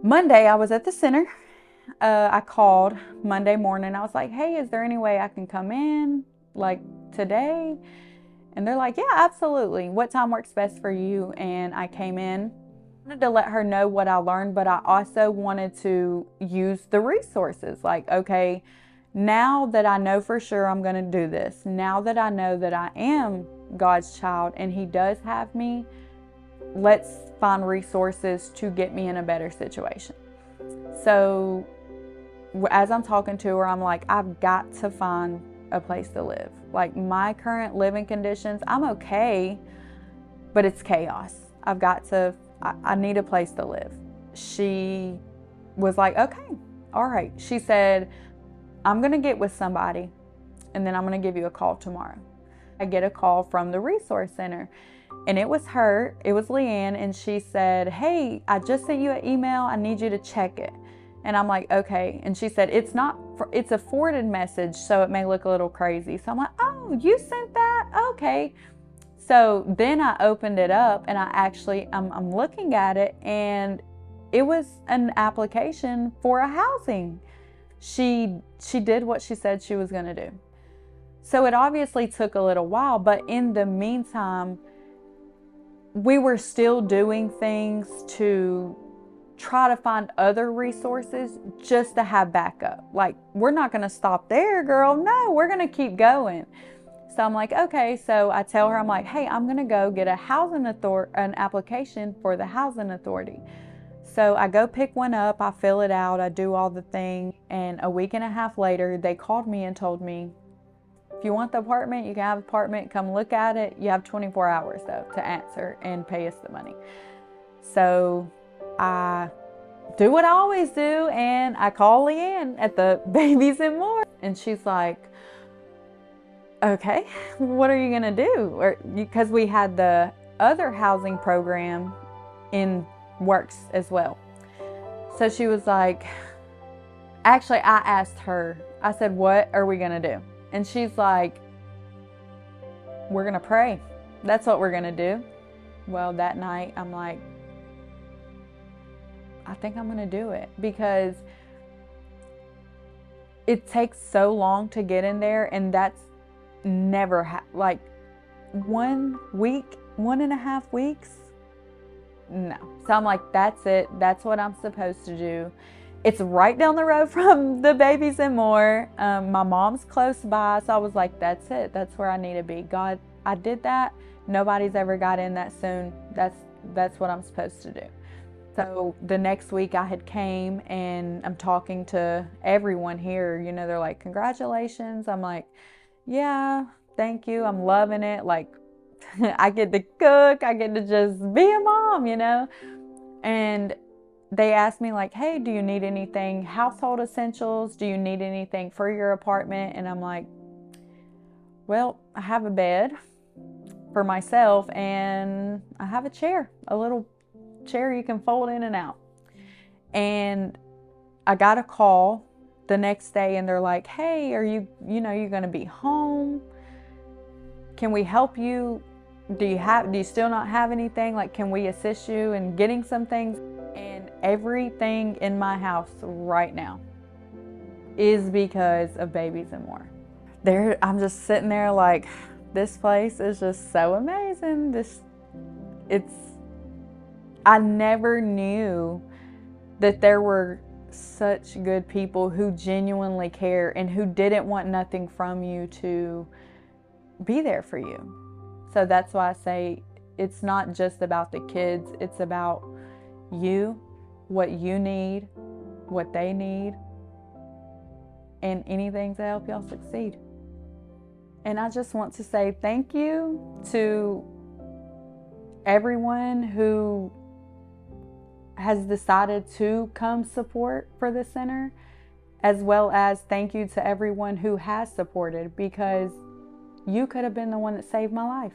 Monday, I was at the center. I called Monday morning. I was like, hey, is there any way I can come in like today? And they're like, yeah, absolutely. What time works best for you? And I came in. I wanted to let her know what I learned, but I also wanted to use the resources. Like, okay, now that I know for sure I'm going to do this, now that I know that I am God's child and He does have me, let's find resources to get me in a better situation. So as I'm talking to her, I'm like, I've got to find a place to live. Like my current living conditions, I'm okay, but it's chaos. I need a place to live. She was like, okay, all right. She said, I'm going to get with somebody and then I'm going to give you a call tomorrow. I get a call from the resource center and it was her, it was Leanne, and she said, hey, I just sent you an email. I need you to check it. And I'm like, okay. And she said, it's a forwarded message, so it may look a little crazy. So I'm like, oh, you sent that? Okay. So then I opened it up and I'm looking at it and it was an application for a housing. She did what she said she was going to do. So it obviously took a little while, but in the meantime, we were still doing things to try to find other resources just to have backup. Like, we're not going to stop there, girl. No, we're going to keep going. So I'm like, okay. So I tell her, I'm like, hey, I'm going to go get an application for the housing authority. So I go pick one up, I fill it out, I do all the thing. And a week and a half later, they called me and told me, if you want the apartment, you can have the apartment, come look at it. You have 24 hours though to answer and pay us the money. So I do what I always do and I call Leanne at the Babies and More. And she's like, okay, what are you gonna do? Because we had the other housing program in works as well. So she was like, actually I asked her, I said, what are we gonna do? And she's like, we're gonna pray. That's what we're gonna do. Well, that night I'm like, I think I'm gonna do it, because it takes so long to get in there, and that's never like 1 week, 1.5 weeks. No. So I'm like, that's it. That's what I'm supposed to do. It's right down the road from the Babies and More. My mom's close by. So I was like, that's it. That's where I need to be. God, I did that. Nobody's ever got in that soon. That's what I'm supposed to do. So the next week I had came and I'm talking to everyone here. You know, they're like, congratulations. I'm like, yeah, thank you. I'm loving it. Like, I get to cook. I get to just be a mom, you know. And they asked me like, hey, do you need anything, household essentials? Do you need anything for your apartment? And I'm like, well, I have a bed for myself and I have a chair, a little chair you can fold in and out. And I got a call the next day and they're like, hey, are you're going to be home? Can we help you? Do you still not have anything? Like, can we assist you in getting some things? And everything in my house right now is because of Babies and More. I'm just sitting there like, this place is just so amazing. I never knew that there were such good people who genuinely care and who didn't want nothing from you to be there for you. So that's why I say it's not just about the kids, it's about you, what you need, what they need, and anything to help y'all succeed. And I just want to say thank you to everyone who has decided to come support for the center, as well as thank you to everyone who has supported, because you could have been the one that saved my life.